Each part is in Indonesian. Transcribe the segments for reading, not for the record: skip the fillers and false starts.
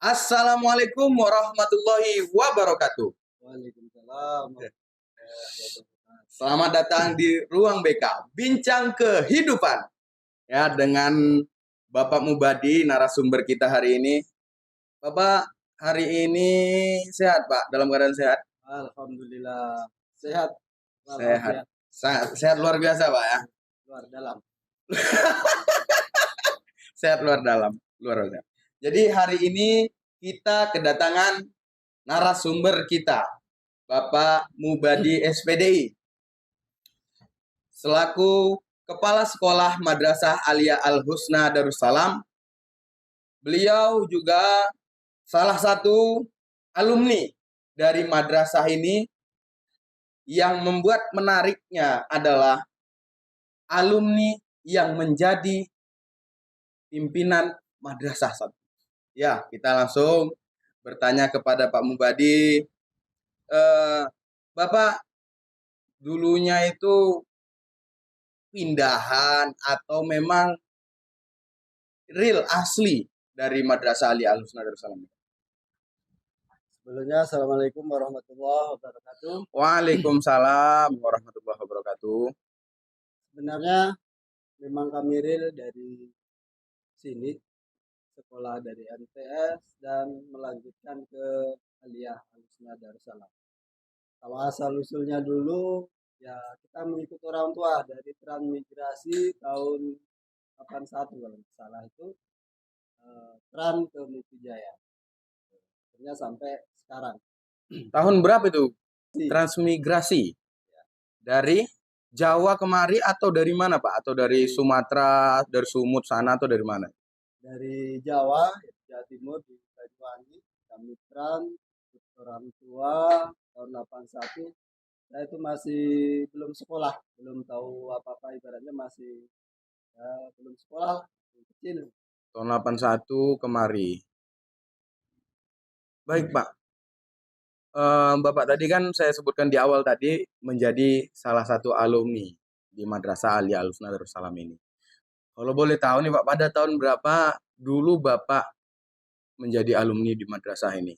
Assalamualaikum warahmatullahi wabarakatuh. Waalaikumsalam. Selamat datang di Ruang BK, Bincang Kehidupan. Ya, dengan Bapak Mubadi, narasumber kita hari ini. Bapak, hari ini sehat, Pak? Dalam keadaan sehat? Alhamdulillah sehat. Sehat. Walafiat. Sehat luar biasa, Pak ya. Luar dalam. Sehat luar dalam, luar biasa. Jadi hari ini kita kedatangan narasumber kita, Bapak Mubadi SPDI. Selaku Kepala Sekolah Madrasah Aliyah Al-Husna Darussalam, beliau juga salah satu alumni dari madrasah ini. Yang membuat menariknya adalah alumni yang menjadi pimpinan madrasah. Ya, kita langsung bertanya kepada Pak Mubadi. Bapak dulunya itu pindahan atau memang real asli dari Madrasah Aliyah Al-Husna Darussalam? Sebelumnya Assalamualaikum warahmatullahi wabarakatuh. Waalaikumsalam warahmatullahi wabarakatuh. Sebenarnya memang kami real dari sini, sekolah dari MTS dan melanjutkan ke Aliyah Al-Husna Darussalam. Kalau asal usulnya dulu ya kita mengikut orang tua dari transmigrasi tahun 81 kalau tidak salah itu tran ke Mukijaya. Akhirnya sampai sekarang. Tahun berapa itu transmigrasi? Dari Jawa kemari atau dari mana, Pak? Atau dari Sumatera, dari Sumut sana atau dari mana? Dari Jawa, Jawa Timur di Banyuwangi, kami tran orang tua tahun 81. Saya itu masih belum sekolah, belum tahu apa-apa, ibaratnya masih ya, belum sekolah, kecil. Tahun 81 kemari. Baik, Pak. Bapak tadi kan saya sebutkan di awal tadi menjadi salah satu alumni di Madrasah Aliyah Al-Husna Darussalam ini. Kalau boleh tahu nih Pak, pada tahun berapa dulu Bapak menjadi alumni di madrasah ini?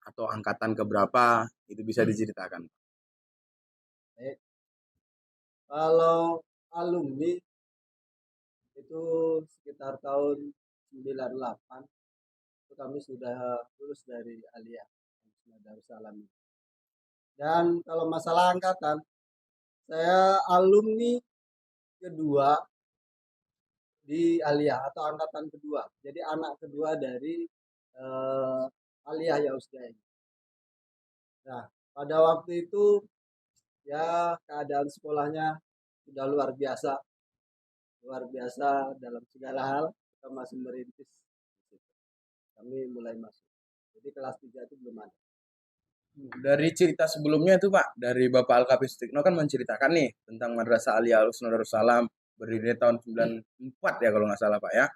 Atau angkatan keberapa? Itu bisa diceritakan. Baik. Kalau alumni itu sekitar tahun 98 itu kami sudah lulus dari Aliyah Darussalam. Dan kalau masalah angkatan, saya alumni kedua di Aliyah atau angkatan kedua. Jadi anak kedua dari Aliyah Yausda ini. Nah, pada waktu itu ya keadaan sekolahnya sudah luar biasa. Luar biasa dalam segala hal. Kita masih merintis. Kami mulai masuk. Jadi kelas 3 itu belum ada. Dari cerita sebelumnya itu Pak, dari Bapak Al-Kapis Tikno kan menceritakan nih tentang Madrasah Aliyah Al-Husna Darussalam berdiri tahun 94 ya kalau nggak salah Pak ya.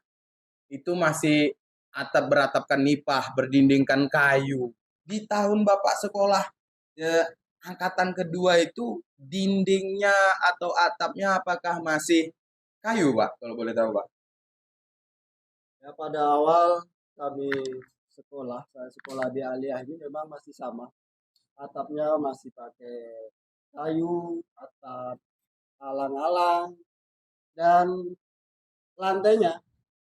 Itu masih atap beratapkan nipah, berdindingkan kayu. Di tahun Bapak sekolah ya, angkatan kedua itu dindingnya atau atapnya apakah masih kayu Pak? Kalau boleh tahu Pak. Ya pada awal kami sekolah, saya sekolah di Aliyah ini memang masih sama. Atapnya masih pakai kayu, atap alang-alang, dan lantainya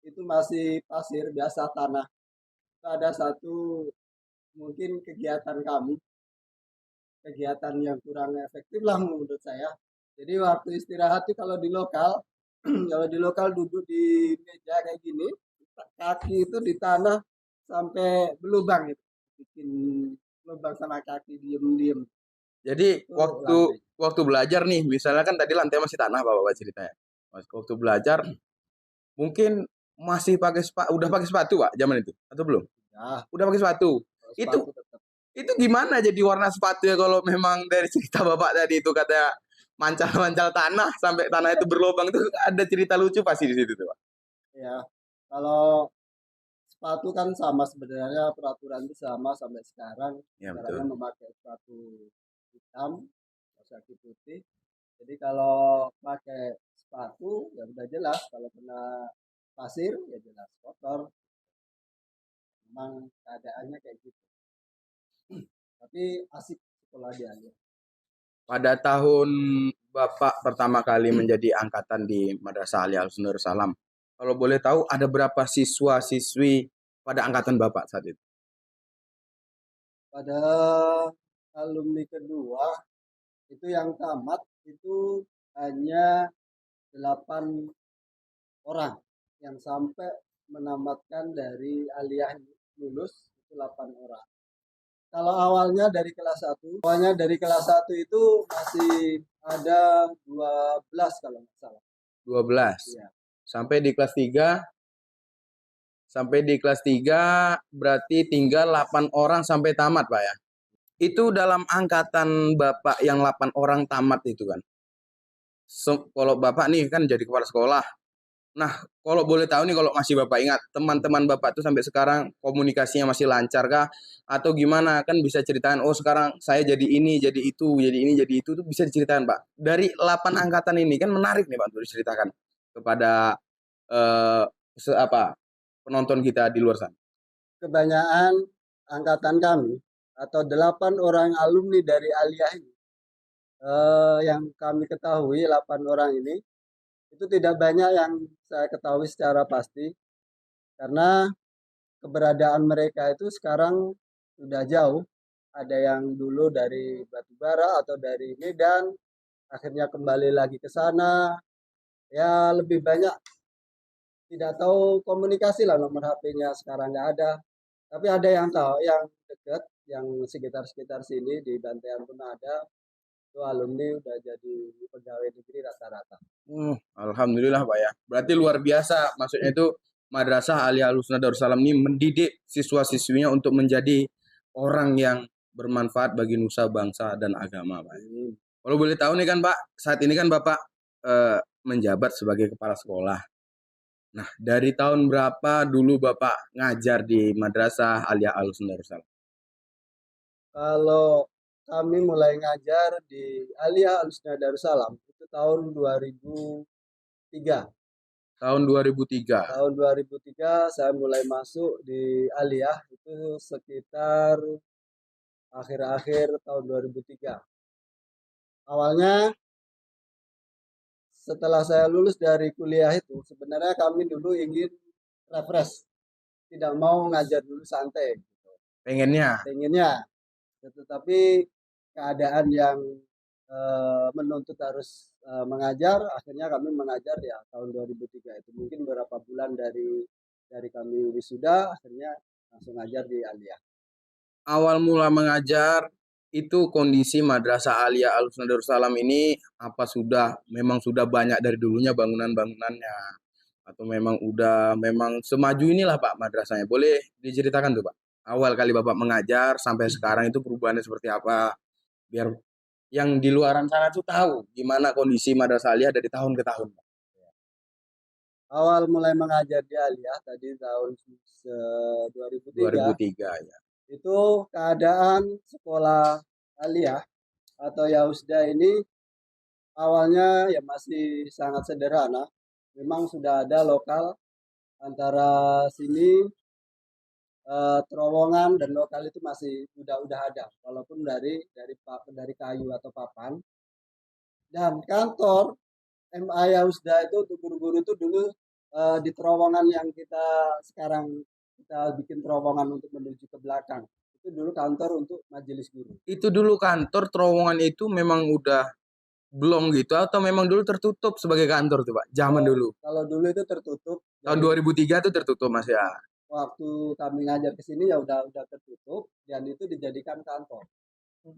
itu masih pasir biasa tanah. Ada satu mungkin kegiatan kami, kegiatan yang kurang efektif lah menurut saya. Jadi waktu istirahat itu kalau di lokal, kalau di lokal duduk di meja kayak gini, kaki itu di tanah sampai berlubang itu, bikin lubang sama kaki diem-diem. Jadi Itu waktu lantai. waktu belajar nih, misalnya kan tadi lantai masih tanah Bapak ceritanya. Waktu belajar mungkin masih udah pakai sepatu Pak zaman itu atau belum? Ya, Udah pakai sepatu. kalau Itu sepatu tetap. itu gimana jadi warna sepatu ya kalau memang dari cerita Bapak tadi itu kata mancal-mancal tanah sampai tanah itu berlubang itu ada cerita lucu pasti di situ tuh Pak. Ya, kalau sepatu kan sama sebenarnya peraturan itu sama sampai sekarang. Ya Caranya betul. memakai sepatu hitam, kaki putih. Jadi kalau pakai sepatu ya udah jelas kalau kena pasir ya jelas kotor. memang keadaannya kayak gitu. Tapi asik sekolah di Alia. Pada tahun Bapak pertama kali menjadi angkatan di Madrasah Alia Al-Husna Darussalam, kalau boleh tahu ada berapa siswa-siswi pada angkatan Bapak saat itu? Pada alumni kedua itu yang tamat itu hanya 8 orang yang sampai menamatkan dari aliyah lulus itu 8 orang. Kalau awalnya dari kelas 1, awalnya dari kelas 1 itu masih ada 12 kalau nggak salah. 12. Iya. Sampai di kelas 3, berarti tinggal 8 orang sampai tamat, Pak ya. Itu dalam angkatan Bapak yang 8 orang tamat itu kan. Kalau Bapak nih kan jadi kepala sekolah. Nah, kalau boleh tahu nih kalau masih Bapak ingat, teman-teman Bapak tuh sampai sekarang komunikasinya masih lancar kah? Atau gimana? Kan bisa ceritakan, oh sekarang saya jadi ini, jadi itu, jadi ini, jadi itu, tuh bisa diceritakan Pak. Dari 8 angkatan ini kan menarik nih Pak untuk diceritakan kepada eh, apa penonton kita di luar sana. Kebanyakan angkatan kami atau 8 orang alumni dari aliyah ini yang kami ketahui 8 orang ini itu tidak banyak yang saya ketahui secara pasti karena keberadaan mereka itu sekarang sudah jauh. Ada yang dulu dari Batubara atau dari Medan, akhirnya kembali lagi ke sana. Ya lebih banyak tidak tahu komunikasi lah, nomor HP-nya sekarang nggak ada. Tapi ada yang tahu, yang dekat, yang sekitar-sekitar sini di Bantean pun ada. Itu alumni udah jadi pegawai negeri rata-rata. Alhamdulillah Pak ya. Berarti luar biasa. Maksudnya itu Madrasah Alia Al-Husna Darussalam ini mendidik siswa-siswinya untuk menjadi orang yang bermanfaat bagi nusa, bangsa, dan agama Pak. Kalau boleh tahu nih kan Pak, saat ini kan Bapak menjabat sebagai kepala sekolah. Nah, dari tahun berapa dulu Bapak ngajar di Madrasah Alia Al-Husna Darussalam? Kalau kami mulai ngajar di Aliyah Al-Husna Darussalam itu tahun 2003. Tahun 2003. Tahun 2003 saya mulai masuk di Aliyah itu sekitar akhir-akhir tahun 2003. Awalnya setelah saya lulus dari kuliah itu sebenarnya kami dulu ingin refresh, tidak mau ngajar dulu santai. Pengennya. Tetapi keadaan yang menuntut harus mengajar, akhirnya kami mengajar ya tahun 2003 itu. Mungkin beberapa bulan dari kami wisuda, akhirnya langsung ngajar di Aliyah. Awal mula mengajar itu kondisi Madrasah Alia Al-Husna Darussalam ini apa memang sudah banyak dari dulunya bangunan-bangunannya atau memang semaju inilah Pak madrasahnya. Boleh diceritakan tuh Pak. Awal kali Bapak mengajar sampai sekarang itu perubahannya seperti apa? Biar yang di luaran sana tuh tahu gimana kondisi Madrasah Alia dari tahun ke tahun, Pak. Awal mulai mengajar di Aliyah tadi tahun 2003. 2003 ya. Itu keadaan sekolah Aliyah atau Yausda ini awalnya ya masih sangat sederhana. Memang sudah ada lokal antara sini terowongan dan lokal itu masih udah ada walaupun dari kayu atau papan. Dan kantor MA Yausda itu untuk guru-guru itu dulu di terowongan yang sekarang kita bikin terowongan untuk menuju ke belakang. Itu dulu kantor untuk majelis guru. Itu dulu kantor terowongan itu memang udah belum gitu atau memang dulu tertutup sebagai kantor tuh Pak? Zaman dulu. Kalau dulu itu tertutup. Tahun 2003 itu tertutup Mas ya. Waktu kami ngajar ke sini ya udah tertutup dan itu dijadikan kantor.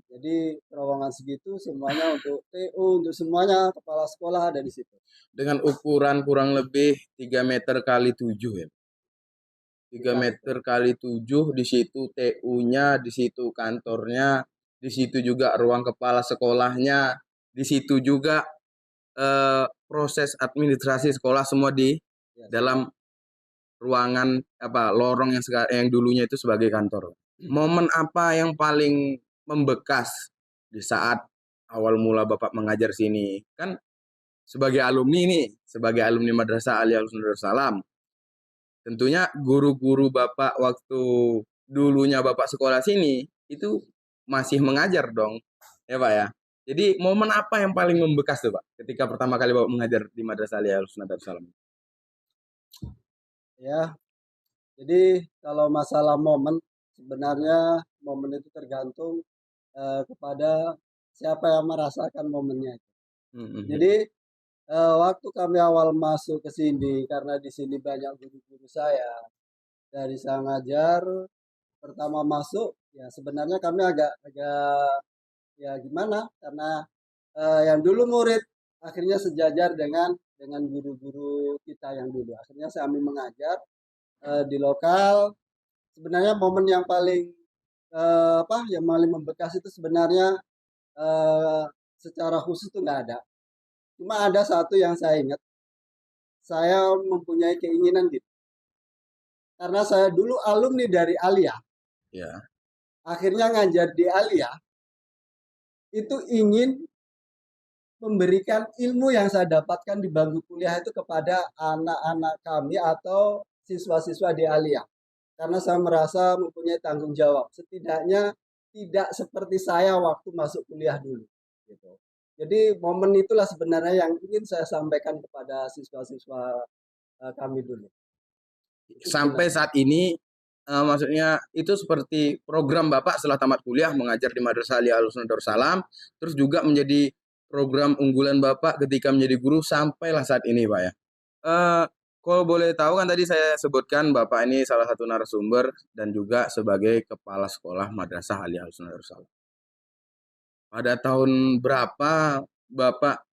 Jadi terowongan segitu semuanya untuk TU, untuk semuanya kepala sekolah ada di situ. Dengan ukuran kurang lebih 3 meter kali 7 ya. 3 meter kali 7 di situ TU-nya, di situ kantornya, di situ juga ruang kepala sekolahnya, di situ juga proses administrasi sekolah semua di dalam ruangan lorong yang dulunya itu sebagai kantor. Momen apa yang paling membekas di saat awal mula Bapak mengajar sini? Kan sebagai alumni Madrasah Alia Al-Husna Darussalam. tentunya guru-guru Bapak waktu dulunya Bapak sekolah sini itu masih mengajar dong, ya Pak ya. Jadi momen apa yang paling membekas tuh Pak ketika pertama kali Bapak mengajar di Madrasah Alia Al-Husna Darussalam? Ya, jadi kalau masalah momen, sebenarnya momen itu tergantung kepada siapa yang merasakan momennya. Mhm. Jadi waktu kami awal masuk ke sini, karena di sini banyak guru-guru saya, dari saya ngajar, pertama masuk, ya sebenarnya kami agak agak ya gimana, karena yang dulu murid akhirnya sejajar dengan guru-guru kita yang dulu. Akhirnya kami mengajar di lokal. Sebenarnya momen yang paling yang paling membekas itu sebenarnya eh, secara khusus itu nggak ada. Cuma ada satu yang saya ingat, saya mempunyai keinginan gitu. Karena saya dulu alumni dari Alia, Ya. akhirnya ngajar di Alia, itu ingin memberikan ilmu yang saya dapatkan di bangku kuliah itu kepada anak-anak kami atau siswa-siswa di Alia. Karena saya merasa mempunyai tanggung jawab. Setidaknya tidak seperti saya waktu masuk kuliah dulu. Gitu. Jadi momen itulah sebenarnya yang ingin saya sampaikan kepada siswa-siswa kami dulu. Itu Sampai sebenarnya. saat ini maksudnya itu seperti program Bapak setelah tamat kuliah mengajar di Madrasah Alia Al-Husna Darussalam, terus juga menjadi program unggulan Bapak ketika menjadi guru sampailah saat ini, Pak ya. Eh, Kalau boleh tahu kan tadi saya sebutkan Bapak ini salah satu narasumber dan juga sebagai kepala sekolah Madrasah Alia Al-Husna Darussalam. Pada tahun berapa Bapak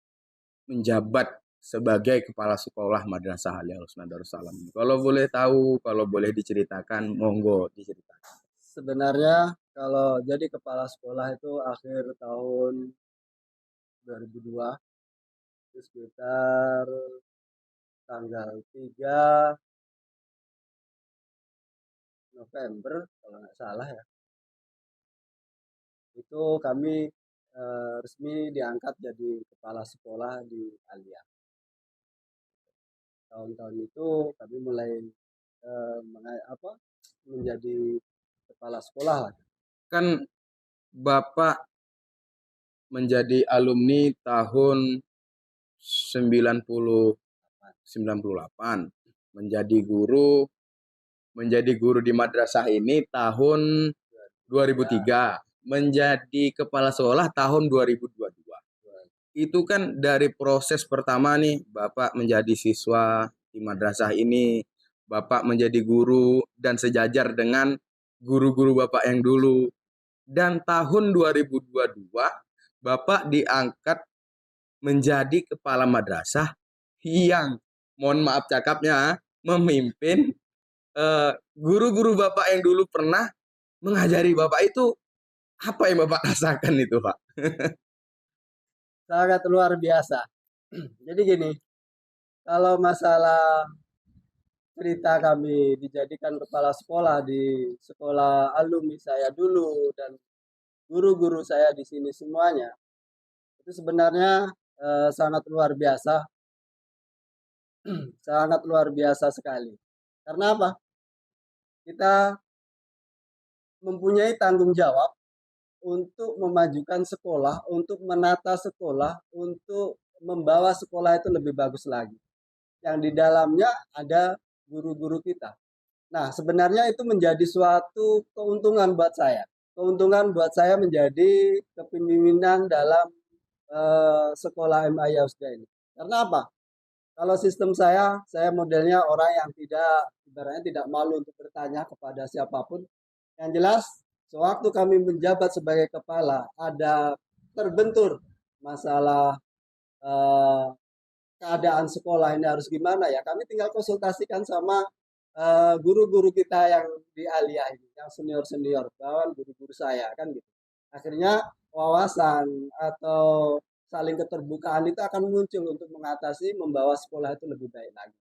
menjabat sebagai kepala sekolah Madrasah Alia Husna Darussalam? Kalau boleh tahu, kalau boleh diceritakan, monggo diceritakan. Sebenarnya kalau jadi kepala sekolah itu akhir tahun 2002, itu sekitar tanggal 3 November kalau nggak salah ya. Itu kami resmi diangkat jadi kepala sekolah di Alia. Tahun-tahun itu kami mulai menjadi kepala sekolah lah. Kan Bapak menjadi alumni tahun 98, menjadi guru di madrasah ini tahun 2003, menjadi kepala sekolah tahun 2022. Itu kan dari proses pertama nih, Bapak menjadi siswa di madrasah ini, Bapak menjadi guru dan sejajar dengan guru-guru Bapak yang dulu. Dan tahun 2022, Bapak diangkat menjadi kepala madrasah yang, mohon maaf cakapnya, memimpin guru-guru Bapak yang dulu pernah mengajari Bapak itu. Apa yang Bapak rasakan itu, Pak? Sangat luar biasa. Jadi gini, kalau masalah cerita kami dijadikan kepala sekolah di sekolah alumni saya dulu dan guru-guru saya di sini semuanya, itu sebenarnya sangat luar biasa, sangat luar biasa sekali. Karena apa? Kita mempunyai tanggung jawab untuk memajukan sekolah, untuk menata sekolah, untuk membawa sekolah itu lebih bagus lagi. Yang di dalamnya ada guru-guru kita. Nah, sebenarnya itu menjadi suatu keuntungan buat saya. Keuntungan buat saya menjadi kepemimpinan dalam sekolah MI Yausda ini. Karena apa? Kalau sistem saya modelnya orang yang tidak, ibaratnya tidak malu untuk bertanya kepada siapapun. Yang jelas, sewaktu kami menjabat sebagai kepala, ada terbentur masalah eh, keadaan sekolah ini harus gimana ya. Kami tinggal konsultasikan sama guru-guru kita yang di Alia ini, yang senior-senior, kawan guru-guru saya kan gitu. Akhirnya wawasan atau saling keterbukaan itu akan muncul untuk mengatasi membawa sekolah itu lebih baik lagi.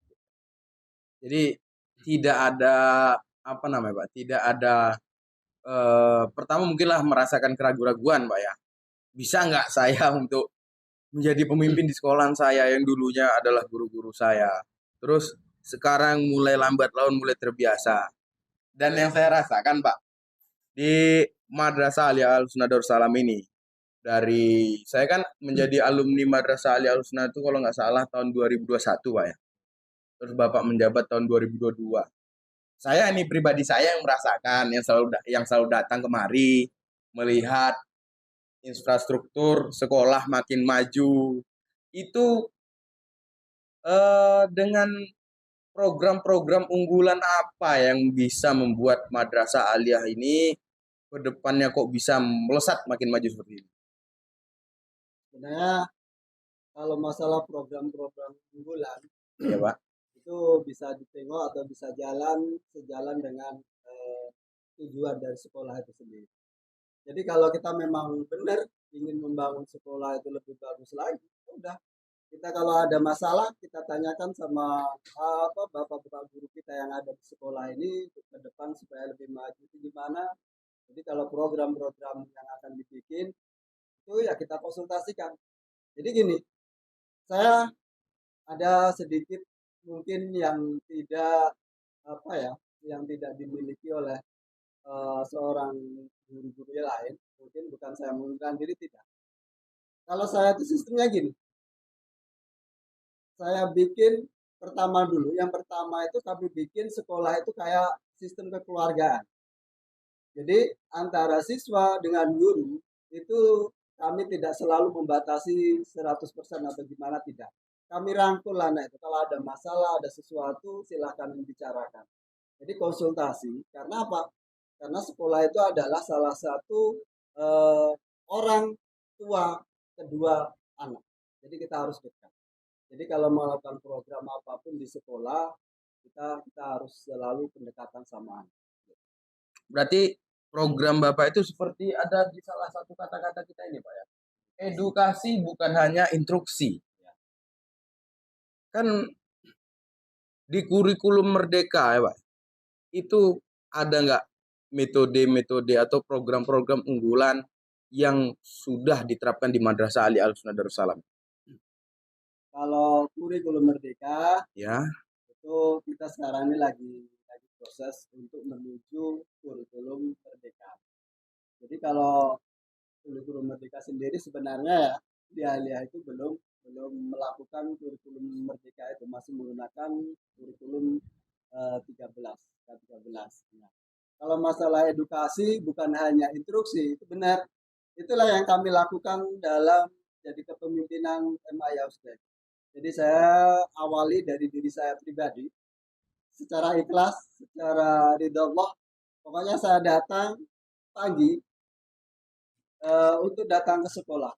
Jadi tidak ada apa namanya Pak? Tidak ada pertama mungkinlah merasakan keraguan-raguan Pak ya. Bisa nggak saya untuk menjadi pemimpin di sekolahan saya yang dulunya adalah guru-guru saya. Terus sekarang mulai lambat laun mulai terbiasa. Dan yang saya rasakan Pak, di Madrasah Alia Al Sunnah Darussalam ini, dari saya kan menjadi alumni Madrasah Alia Al Sunnah itu kalau nggak salah tahun 2021 Pak ya. Terus Bapak menjabat tahun 2022. Saya ini pribadi saya yang merasakan, yang selalu datang kemari melihat infrastruktur sekolah makin maju. Itu dengan program-program unggulan apa yang bisa membuat Madrasah Aliyah ini ke depannya kok bisa melesat makin maju seperti ini? Sebenarnya kalau masalah program-program unggulan Ya Pak. itu bisa ditengok atau bisa sejalan dengan tujuan dari sekolah itu sendiri. Jadi kalau kita memang benar ingin membangun sekolah itu lebih bagus lagi, udah kita kalau ada masalah kita tanyakan sama bapak-bapak guru kita yang ada di sekolah ini ke depan supaya lebih maju itu gimana. Jadi kalau program-program yang akan dibikin itu ya kita konsultasikan. Jadi gini, saya ada sedikit mungkin yang tidak yang tidak dimiliki oleh seorang guru-guru yang lain. Mungkin bukan saya mengundurkan diri, tidak. Kalau saya itu sistemnya gini, saya bikin pertama dulu. Yang pertama itu kami bikin sekolah itu kayak sistem kekeluargaan. Jadi antara siswa dengan guru itu kami tidak selalu membatasi 100% atau gimana, tidak. Kami rangkul anak itu. Kalau ada masalah, ada sesuatu, silahkan dibicarakan. Jadi konsultasi. Karena apa? Karena sekolah itu adalah salah satu orang tua kedua anak. Jadi kita harus dekat. Jadi kalau melakukan program apapun di sekolah, kita harus selalu pendekatan sama anak. Berarti program Bapak itu seperti ada di salah satu kata-kata kita ini Pak ya. Edukasi bukan hanya instruksi. Kan di kurikulum Merdeka ya Pak, itu ada nggak metode-metode atau program-program unggulan yang sudah diterapkan di Madrasah Alia Al Sunnah Darussalam? Kalau kurikulum Merdeka, Ya, itu kita sekarang ini lagi proses untuk menuju kurikulum Merdeka. Jadi kalau kurikulum Merdeka sendiri sebenarnya ya di Aliyah itu belum melakukan kurikulum Merdeka, itu masih menggunakan kurikulum 13 13. Nah, kalau masalah edukasi bukan hanya instruksi, itu benar. Itulah yang kami lakukan dalam jadi kepemimpinan MA Yausdek. Jadi saya awali dari diri saya pribadi, secara ikhlas, secara ridha Allah. Pokoknya saya datang pagi untuk datang ke sekolah,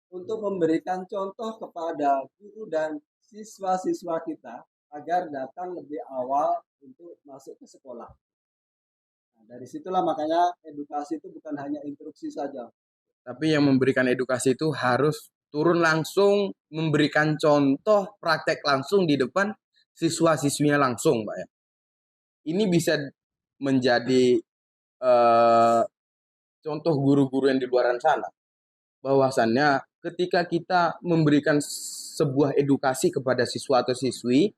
untuk memberikan contoh kepada guru dan siswa-siswa kita agar datang lebih awal untuk masuk ke sekolah. Nah, dari situlah makanya edukasi itu bukan hanya instruksi saja. tapi yang memberikan edukasi itu harus turun langsung, memberikan contoh praktek langsung di depan siswa-siswinya langsung, Pak ya. Ini bisa menjadi eh, contoh guru-guru yang di luar sana. Bahwasannya ketika kita memberikan sebuah edukasi kepada siswa atau siswi,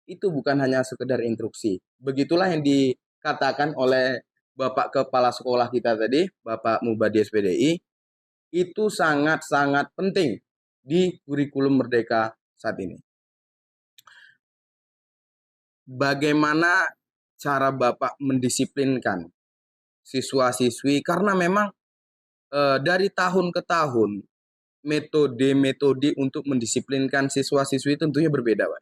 itu bukan hanya sekedar instruksi. Begitulah yang dikatakan oleh Bapak Kepala Sekolah kita tadi, Bapak Mubadi SPDI, itu sangat-sangat penting di kurikulum Merdeka saat ini. Bagaimana cara Bapak mendisiplinkan siswa-siswi, karena memang dari tahun ke tahun metode-metode untuk mendisiplinkan siswa-siswi tentunya berbeda, Pak.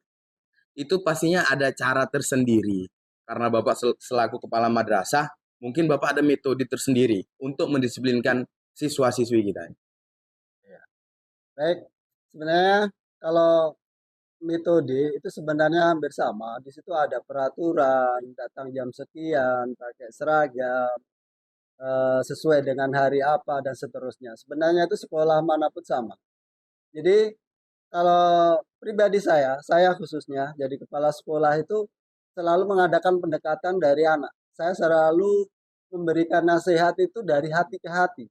Itu pastinya ada cara tersendiri. Karena Bapak selaku kepala madrasah, mungkin Bapak ada metode tersendiri untuk mendisiplinkan siswa-siswi kita. Baik, sebenarnya kalau metode itu sebenarnya hampir sama. Di situ ada peraturan, datang jam sekian, pakai seragam, sesuai dengan hari apa dan seterusnya. Sebenarnya itu sekolah manapun sama. Jadi kalau pribadi saya khususnya jadi kepala sekolah itu selalu mengadakan pendekatan dari anak. Saya selalu memberikan nasihat itu dari hati ke hati.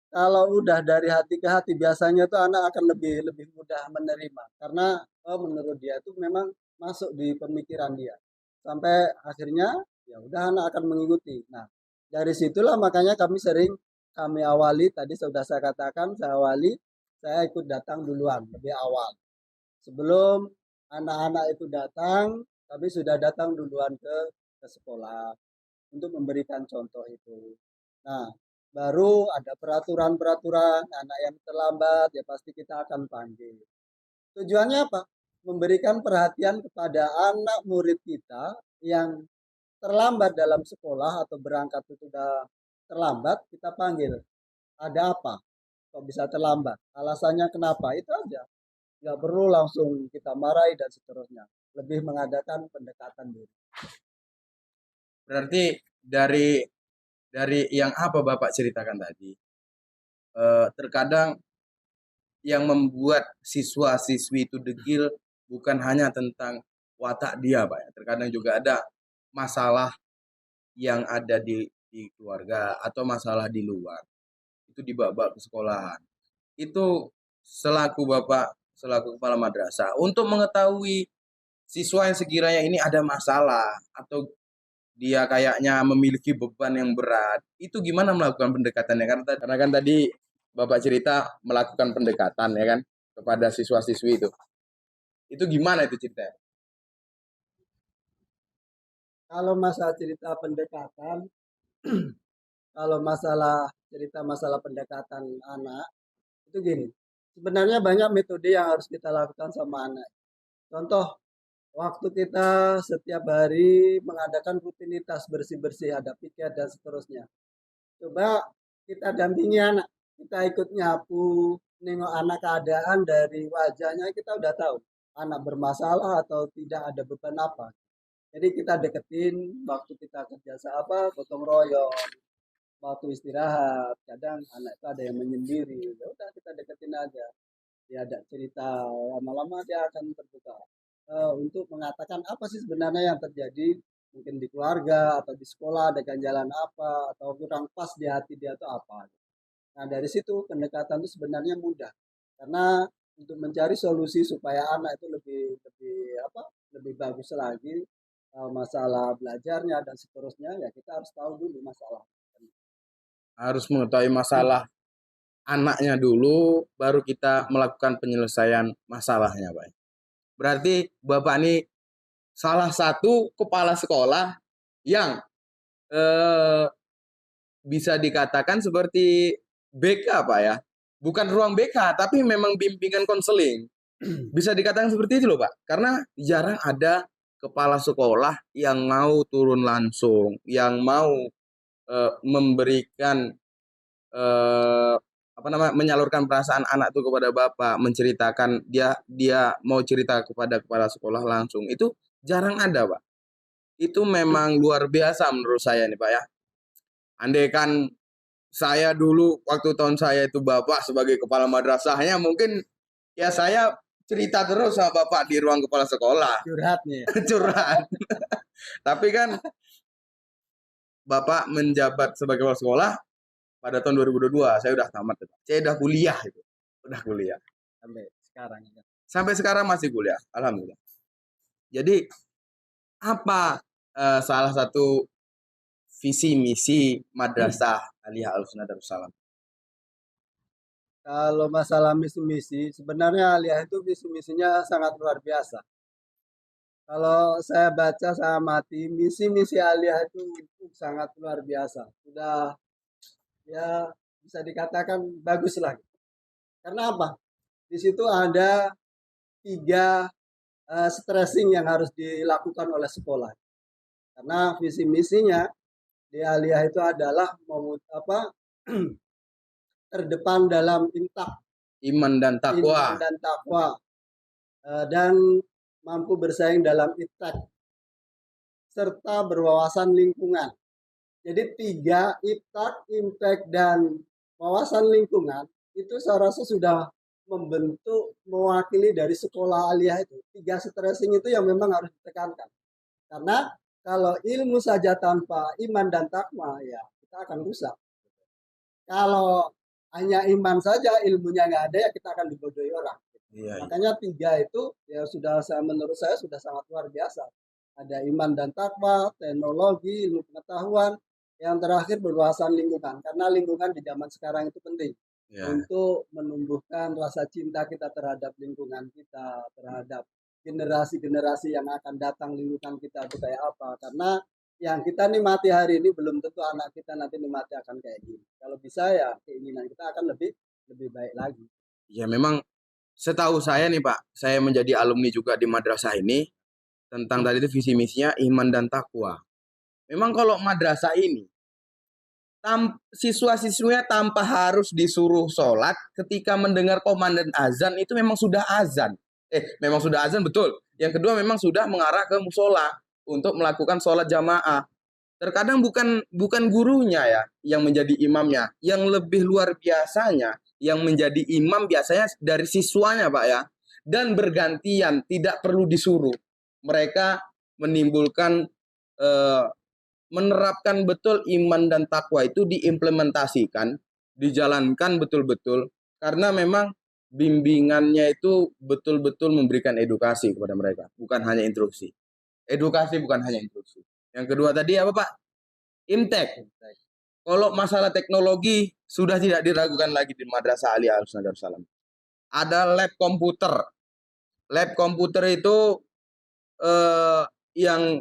Kalau udah dari hati ke hati biasanya tuh anak akan lebih mudah menerima karena menurut dia itu memang masuk di pemikiran dia. Sampai akhirnya ya udah anak akan mengikuti. Nah, dari situlah makanya kami awali tadi sudah saya katakan, saya ikut datang duluan lebih awal. Sebelum anak-anak itu datang, kami sudah datang duluan ke sekolah untuk memberikan contoh itu. Nah, baru ada peraturan-peraturan, anak yang terlambat ya pasti kita akan panggil. Tujuannya apa? Memberikan perhatian kepada anak murid kita yang terlambat dalam sekolah atau berangkat itu sudah terlambat, kita panggil. Ada apa? Kok bisa terlambat? Alasannya kenapa? Itu aja. Nggak perlu langsung kita marahi dan seterusnya. Lebih mengadakan pendekatan dulu. Berarti dari yang apa Bapak ceritakan tadi, terkadang yang membuat siswa-siswi itu degil bukan hanya tentang watak dia, Pak, ya. Terkadang juga ada masalah yang ada di keluarga atau masalah di luar. Itu dibawa ke sekolahan. Itu selaku kepala madrasah untuk mengetahui siswa yang sekiranya ini ada masalah atau dia kayaknya memiliki beban yang berat, itu gimana melakukan pendekatannya? Karena kan tadi Bapak cerita melakukan pendekatan ya kan kepada siswa-siswi itu. Itu gimana itu ceritanya? Kalau masalah cerita pendekatan, kalau masalah pendekatan anak, itu gini. Sebenarnya banyak metode yang harus kita lakukan sama anak. Contoh, waktu kita setiap hari mengadakan rutinitas bersih-bersih, ada piket dan seterusnya. Coba kita dampingi anak, kita ikut nyapu, nengok anak keadaan dari wajahnya kita udah tahu anak bermasalah atau tidak ada beban apa. Jadi kita deketin waktu kita kerja apa, gotong royong, waktu istirahat, kadang anak itu ada yang menyendiri, ya udah kita deketin aja. Dia ada cerita, lama-lama dia akan terbuka untuk mengatakan apa sih sebenarnya yang terjadi mungkin di keluarga atau di sekolah ada ganjalan apa atau kurang pas di hati dia itu apa. Nah dari situ pendekatan itu sebenarnya mudah karena untuk mencari solusi supaya anak itu lebih lebih apa lebih bagus lagi masalah belajarnya dan seterusnya ya kita harus tahu dulu masalah. Harus mengetahui masalah anaknya dulu, baru kita melakukan penyelesaian masalahnya, Pak. Berarti Bapak ini salah satu kepala sekolah yang eh, bisa dikatakan seperti BK, Pak ya. Bukan ruang BK, tapi memang bimbingan konseling. Bisa dikatakan seperti itu loh, Pak. Karena jarang ada kepala sekolah yang mau turun langsung, yang mau memberikan eh, apa namanya menyalurkan perasaan anak itu kepada bapak, menceritakan dia mau cerita kepada kepala sekolah langsung. Itu jarang ada, Pak. Itu memang luar biasa menurut saya nih, Pak ya. Andai kan saya dulu waktu tahun saya itu bapak sebagai kepala madrasahnya mungkin ya saya cerita terus sama bapak di ruang kepala sekolah. Curhat nih. Curhat. Tapi kan bapak menjabat sebagai kepala sekolah pada tahun 2022. Saya udah tamat. Saya udah kuliah itu. Udah kuliah. Sampai sekarang. Sampai sekarang masih kuliah. Alhamdulillah. Jadi apa salah satu visi misi Madrasah Aliyah Al-Sunnah Darussalam? Kalau masalah misi-misi, sebenarnya Aliyah itu misi-misinya sangat luar biasa. Kalau saya baca saya mati, misi-misi Aliyah itu sangat luar biasa. Sudah ya bisa dikatakan bagus lah. Karena apa? Di situ ada 3 stressing yang harus dilakukan oleh sekolah. Karena visi misinya di Aliyah itu adalah terdepan dalam iman dan takwa dan mampu bersaing dalam iptek serta berwawasan lingkungan. Jadi 3 iptek, impact dan wawasan lingkungan itu saya rasa sudah membentuk mewakili dari sekolah aliyah itu. 3 stressing itu yang memang harus ditekankan. Karena kalau ilmu saja tanpa iman dan takwa ya kita akan rusak. Kalau hanya iman saja ilmunya nggak ada ya kita akan dibodohi orang. Iya, iya. Makanya tiga itu ya menurut saya sudah sangat luar biasa. Ada iman dan takwa, teknologi, ilmu pengetahuan, yang terakhir berwawasan lingkungan. Karena lingkungan di zaman sekarang itu penting Ya. untuk menumbuhkan rasa cinta kita terhadap lingkungan kita, terhadap generasi-generasi yang akan datang lingkungan kita itu kayak apa. Karena yang kita nikmati hari ini belum tentu anak kita nanti nikmati akan kayak gini. Kalau bisa ya keinginan kita akan lebih lebih baik lagi. Ya memang setahu saya nih Pak, saya menjadi alumni juga di madrasah ini, tentang tadi itu visi misinya iman dan takwa. Memang kalau madrasah ini siswa-siswinya tanpa harus disuruh sholat ketika mendengar komandan azan itu memang sudah azan. Memang sudah azan betul. Yang kedua memang sudah mengarah ke musola untuk melakukan sholat jamaah. Terkadang bukan bukan gurunya ya yang menjadi imamnya, yang lebih luar biasanya yang menjadi imam biasanya dari siswanya Pak ya. Dan bergantian, tidak perlu disuruh. Mereka menimbulkan eh, menerapkan betul iman dan takwa itu diimplementasikan, dijalankan betul-betul karena memang bimbingannya itu betul-betul memberikan edukasi kepada mereka, bukan hanya instruksi. Edukasi bukan hanya instruksi. Yang kedua tadi apa Pak? Imtek. Kalau masalah teknologi sudah tidak diragukan lagi di Madrasah Aliyah Al-Sunnah Darussalam. Ada lab komputer. Lab komputer itu yang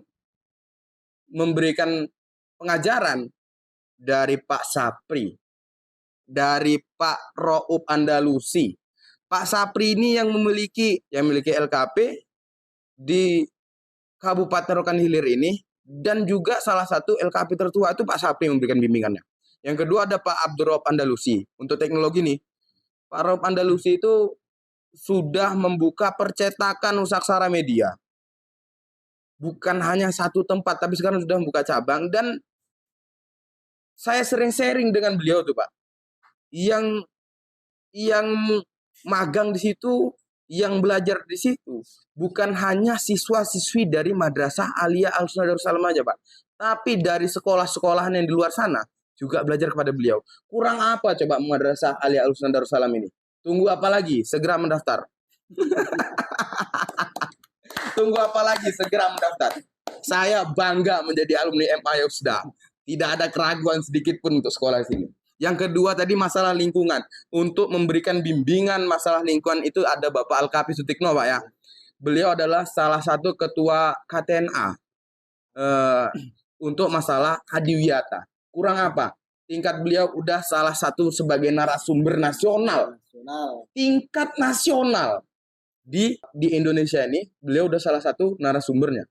memberikan pengajaran dari Pak Sapri, dari Pak Roub Andalusi. Pak Sapri ini yang memiliki LKP di Kabupaten Rokan Hilir ini, dan juga salah satu LKP tertua itu Pak Sapri memberikan bimbingannya. Yang kedua ada Pak Abdurrahman Andalusi. Untuk teknologi nih, Pak Roub Andalusi itu sudah membuka percetakan Nusaksara Media. Bukan hanya satu tempat, tapi sekarang sudah membuka cabang. Dan saya sering sharing dengan beliau tuh Pak. Yang magang di situ, yang belajar di situ, bukan hanya siswa-siswi dari Madrasah Aliyah Al-Sunnah Darussalam aja Pak. Tapi dari sekolah-sekolahan yang di luar sana juga belajar kepada beliau. Kurang apa coba Madrasah Aliyah Al-Sunnah Darussalam ini? Tunggu apa lagi? Segera mendaftar. Tunggu apa lagi? Segera mendaftar. Saya bangga menjadi alumni MA Yosda. Tidak ada keraguan sedikit pun untuk sekolah di sini. Yang kedua tadi masalah lingkungan. Untuk memberikan bimbingan masalah lingkungan itu ada Bapak Alkapi Sutikno Pak ya. Beliau adalah salah satu ketua KTNA untuk masalah adiwiyata. Kurang apa? Tingkat beliau udah salah satu sebagai narasumber nasional. Tingkat nasional di Indonesia ini, beliau udah salah satu narasumbernya.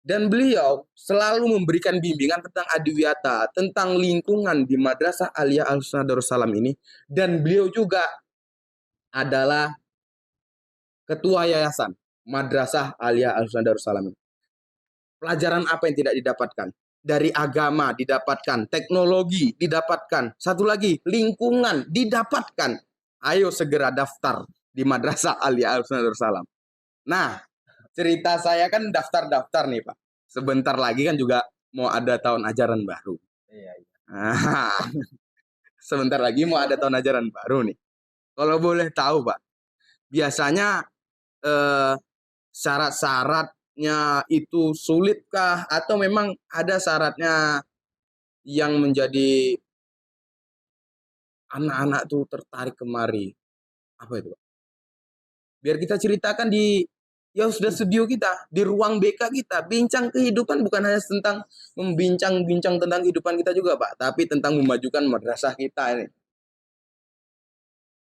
Dan beliau selalu memberikan bimbingan tentang adiwiyata, tentang lingkungan di Madrasah Aliyah Al-Sunnah Darussalam ini. Dan beliau juga adalah ketua yayasan Madrasah Aliyah Al-Sunnah Darussalam ini. Pelajaran apa yang tidak didapatkan? Dari agama didapatkan, teknologi didapatkan, satu lagi lingkungan didapatkan. Ayo segera daftar di Madrasah Aliyah Al-Sunnah Darussalam. Nah, cerita saya kan daftar-daftar nih Pak. Sebentar lagi kan juga mau ada tahun ajaran baru. Iya, iya. Sebentar lagi mau ada tahun ajaran baru nih. Kalau boleh tahu Pak, biasanya syarat-syaratnya itu sulitkah atau memang ada syaratnya yang menjadi anak-anak tuh tertarik kemari? Apa itu Pak? Biar kita ceritakan di ya sudah studio kita, di ruang BK kita, bincang kehidupan bukan hanya tentang membincang-bincang tentang kehidupan kita juga Pak, tapi tentang memajukan madrasah kita ini.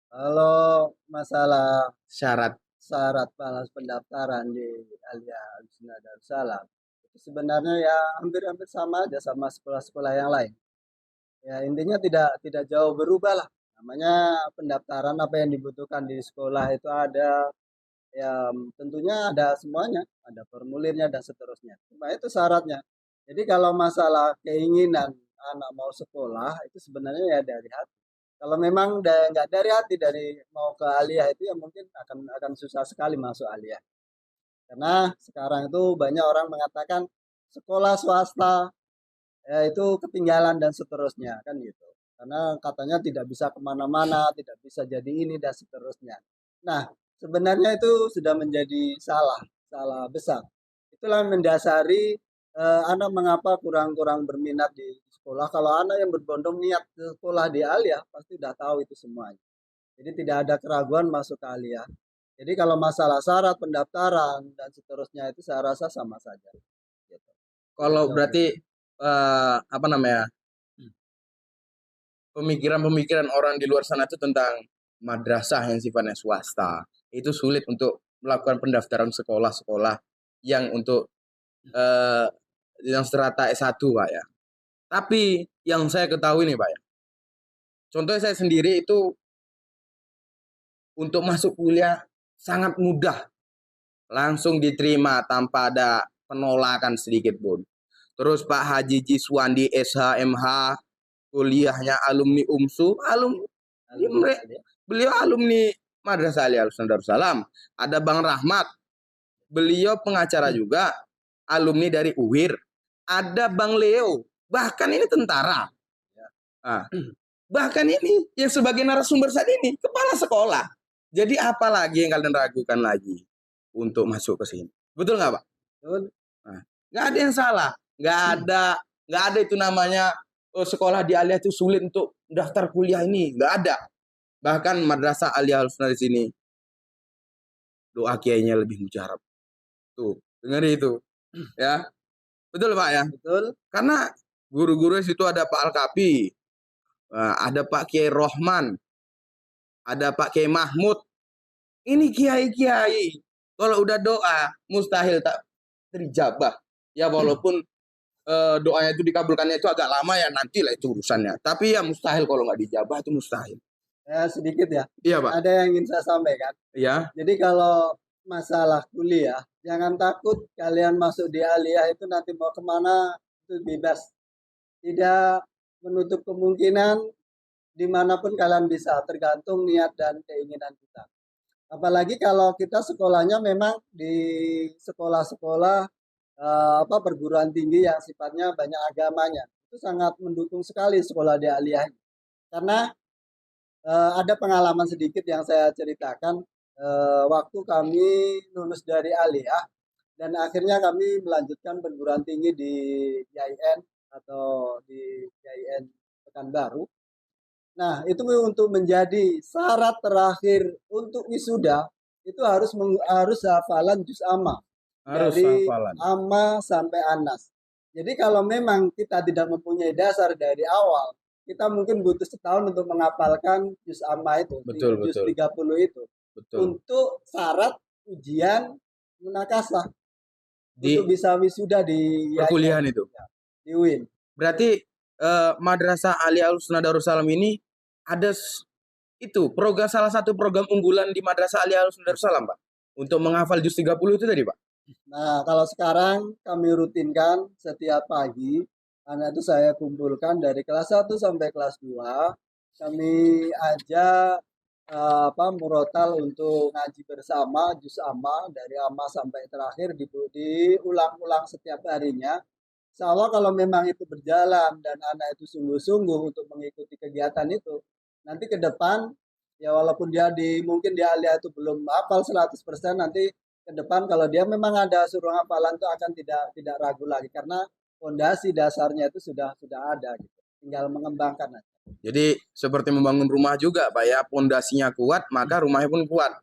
Kalau masalah Syarat. syarat balas pendaftaran di Aliyah Al-Sunnah Darussalam itu sebenarnya ya hampir-hampir sama aja sama sekolah-sekolah yang lain. Ya intinya tidak jauh berubah lah. Namanya pendaftaran apa yang dibutuhkan di sekolah itu ada, ya tentunya ada semuanya, ada formulirnya dan seterusnya. Cuma itu syaratnya. Jadi kalau masalah keinginan anak mau sekolah itu sebenarnya ya dari hati. Kalau memang nggak dari hati, dari mau ke aliyah itu ya mungkin akan susah sekali masuk aliyah. Karena sekarang itu banyak orang mengatakan sekolah swasta ya itu ketinggalan dan seterusnya kan gitu. Karena katanya tidak bisa kemana-mana, tidak bisa jadi ini dan seterusnya. Nah, sebenarnya itu sudah menjadi salah besar. Itulah mendasari anak mengapa kurang berminat di sekolah. Kalau anak yang berbondong niat ke sekolah di Alia, pasti udah tahu itu semuanya. Jadi tidak ada keraguan masuk ke Alia. Jadi kalau masalah syarat pendaftaran dan seterusnya itu saya rasa sama saja. Gitu. Kalau berarti apa namanya, pemikiran-pemikiran orang di luar sana itu tentang madrasah yang sifatnya swasta itu sulit untuk melakukan pendaftaran sekolah-sekolah yang untuk yang strata S1 Pak ya. Tapi yang saya ketahui nih Pak ya, contohnya saya sendiri itu untuk masuk kuliah sangat mudah, langsung diterima tanpa ada penolakan sedikit pun. Terus Pak Haji Jiswandi SHMH, kuliahnya alumni UMSU, beliau alumni Madrasah Alia Al-Husna Darussalam. Ada Bang Rahmat, beliau pengacara juga, alumni dari UIR. Ada Bang Leo, bahkan ini tentara. Nah, bahkan ini yang sebagai narasumber saat ini kepala sekolah. Jadi apa lagi yang kalian ragukan lagi untuk masuk ke sini? Betul nggak Pak? Betul. Nah, nggak ada yang salah, nggak ada itu namanya sekolah di Alia itu sulit untuk daftar kuliah ini, nggak ada. Bahkan Madrasah Alia Al-Husna di sini doa kiainya lebih mujarab. Tuh, dengar itu, ya. Betul Pak ya? Betul. Karena guru-guru di situ ada Pak Al-Kapi, ada Pak Kiai Rohman, ada Pak Kiai Mahmud. Ini kiai-kiai. Kalau udah doa, mustahil tak terijabah. Ya walaupun doanya itu dikabulkannya itu agak lama ya, nanti lah itu urusannya. Tapi ya mustahil kalau nggak dijabah itu mustahil. Sedikit ya. Iya Pak. Ada yang ingin saya sampaikan. Iya. Jadi kalau masalah kuliah, jangan takut kalian masuk di Aliyah itu nanti mau kemana itu bebas. Tidak menutup kemungkinan dimanapun kalian bisa, tergantung niat dan keinginan kita. Apalagi kalau kita sekolahnya memang di sekolah-sekolah perguruan tinggi yang sifatnya banyak agamanya. Itu sangat mendukung sekali sekolah di Aliyah. Karena ada pengalaman sedikit yang saya ceritakan waktu kami lulus dari Aliyah dan akhirnya kami melanjutkan perguruan tinggi di IAIN atau di IAIN Pekanbaru. Nah, itu untuk menjadi syarat terakhir untuk wisuda itu harus hafalan juz amma. Harus Dari hafalan. amma sampai anas. Jadi kalau memang kita tidak mempunyai dasar dari awal, kita mungkin butuh setahun untuk menghafalkan juz amma itu, Betul, juz betul. 30 itu. Betul. Untuk syarat ujian munakasah. Di Untuk bisa wisuda di perkuliahan itu. Di UIN. Berarti Madrasah Alia Al-Husna Darussalam ini ada itu program, salah satu program unggulan di Madrasah Alia Al-Husna Darussalam, Pak. Untuk menghafal juz 30 itu tadi, Pak. Nah, kalau sekarang kami rutinkan setiap pagi, anak itu saya kumpulkan dari kelas 1 sampai kelas 2. Kami ajak murotal untuk ngaji bersama juz amma dari amma sampai terakhir diulang-ulang setiap harinya. Insya Allah kalau memang itu berjalan dan anak itu sungguh-sungguh untuk mengikuti kegiatan itu, nanti ke depan ya walaupun mungkin di Alia itu belum hafal 100%, nanti ke depan kalau dia memang ada suruh hafalan itu akan tidak ragu lagi karena fondasi dasarnya itu sudah ada gitu. Tinggal mengembangkan aja. Jadi seperti membangun rumah juga, Pak ya, pondasinya kuat, maka rumahnya pun kuat.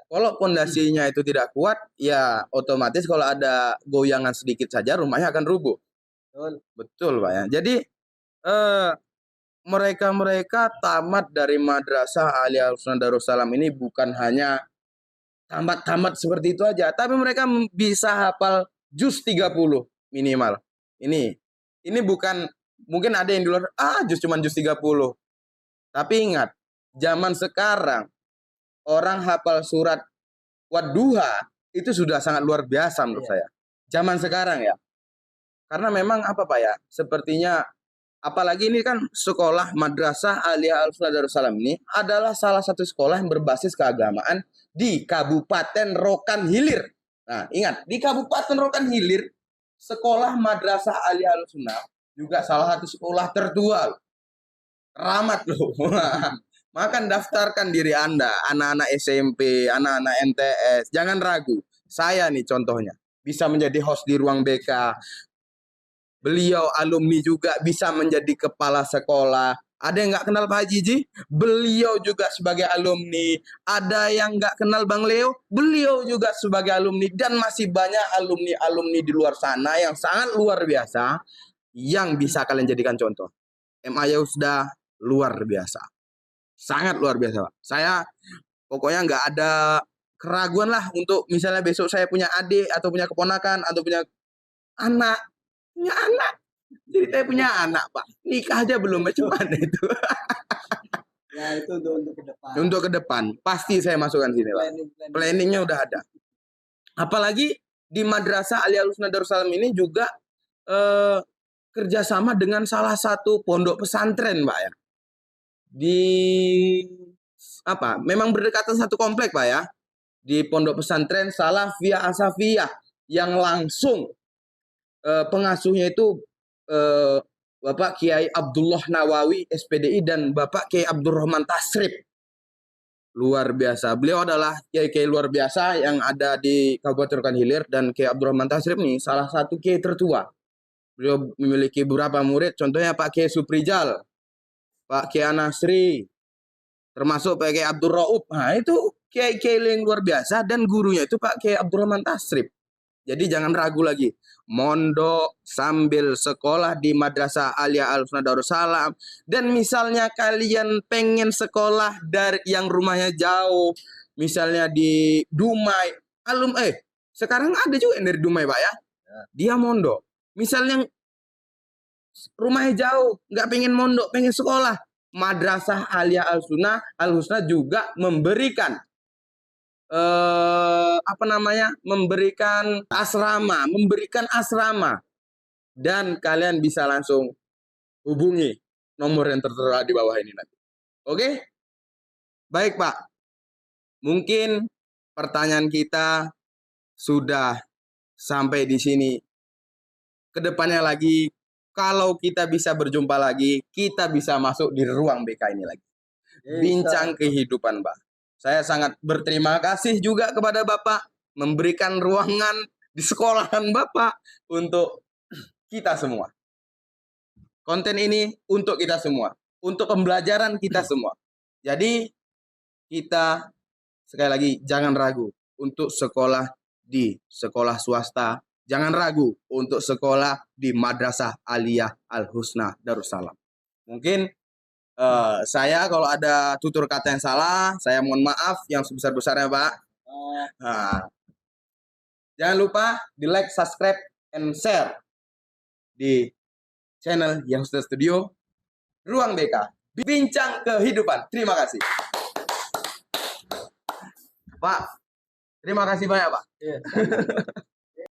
Kalau pondasinya itu tidak kuat, ya otomatis kalau ada goyangan sedikit saja rumahnya akan rubuh. Betul. Betul, Pak ya. Jadi mereka tamat dari Madrasah Alia Al-Husna Darussalam ini bukan hanya tamat seperti itu aja, tapi mereka bisa hafal juz 30 minimal. Ini bukan, mungkin ada yang di luar cuman juz 30. Tapi ingat, zaman sekarang orang hafal surat Wadduha itu sudah sangat luar biasa menurut saya. Zaman sekarang ya. Karena memang apa Pak ya? Sepertinya apalagi ini kan sekolah Madrasah Alia Al-Husna Darussalam ini adalah salah satu sekolah yang berbasis keagamaan di Kabupaten Rokan Hilir. Nah, ingat, di Kabupaten Rokan Hilir, sekolah Madrasah Alia Al-Husna juga salah satu sekolah tertua. Keramat loh. Maka daftarkan diri Anda, anak-anak SMP, anak-anak MTS. Jangan ragu. Saya nih contohnya, bisa menjadi host di Ruang BK. Beliau alumni juga bisa menjadi kepala sekolah. Ada yang nggak kenal Pak Haji Ji? Beliau juga sebagai alumni. Ada yang nggak kenal Bang Leo? Beliau juga sebagai alumni. Dan masih banyak alumni-alumni di luar sana yang sangat luar biasa yang bisa kalian jadikan contoh. MA sudah luar biasa. Sangat luar biasa, Pak. Saya pokoknya nggak ada keraguan lah untuk misalnya besok saya punya adik atau punya keponakan atau punya anak. Punya anak. Jadi saya punya anak, Pak. Nikah aja belum, macam mana itu? Ya itu untuk ke depan. Untuk ke depan, pasti saya masukkan sini, Pak. Planningnya udah ada. Apalagi di Madrasah Aliyah Al-Husna Darussalam ini juga kerjasama dengan salah satu pondok pesantren, Pak ya. Di apa? Memang berdekatan satu komplek, Pak ya. Di pondok pesantren Salafiyah Asafiyah yang langsung pengasuhnya itu Bapak Kiai Abdullah Nawawi SPDI dan Bapak Kiai Abdurrahman Tasrif. Luar biasa. Beliau adalah kiai-kiai luar biasa yang ada di Kabupaten Rokan Hilir, dan Kiai Abdurrahman Tasrif nih salah satu kiai tertua. Beliau memiliki beberapa murid, contohnya Pak Kiai Suprijal, Pak Kiai Nasri, termasuk Pak Kiai Abdul Rauf. Nah, itu kiai-kiai yang luar biasa, dan gurunya itu Pak Kiai Abdurrahman Tasrif. Jadi jangan ragu lagi. Mondok sambil sekolah di Madrasah Aliyah Al-Husna Darussalam. Dan misalnya kalian pengen sekolah dari yang rumahnya jauh, misalnya di Dumai, sekarang ada juga yang dari Dumai, Pak ya. Dia mondok. Misalnya rumahnya jauh, nggak pengen mondok, pengen sekolah, Madrasah Aliyah Al-Husna juga memberikan memberikan asrama, dan kalian bisa langsung hubungi nomor yang tertera di bawah ini nanti. Oke? Baik, Pak. Mungkin pertanyaan kita sudah sampai di sini. Kedepannya lagi, kalau kita bisa berjumpa lagi, kita bisa masuk di ruang BK ini lagi. Bincang kehidupan, Pak. Saya sangat berterima kasih juga kepada Bapak memberikan ruangan di sekolahan Bapak untuk kita semua. Konten ini untuk kita semua, untuk pembelajaran kita semua. Jadi kita sekali lagi jangan ragu untuk sekolah di sekolah swasta, jangan ragu untuk sekolah di Madrasah Aliyah Al-Husna Darussalam. Mungkin saya kalau ada tutur kata yang salah, saya mohon maaf yang sebesar-besarnya, Pak. Nah, jangan lupa di like, subscribe, and share di channel Youngster Studio Ruang BK. Bincang kehidupan. Terima kasih. Pak, terima kasih banyak, Pak.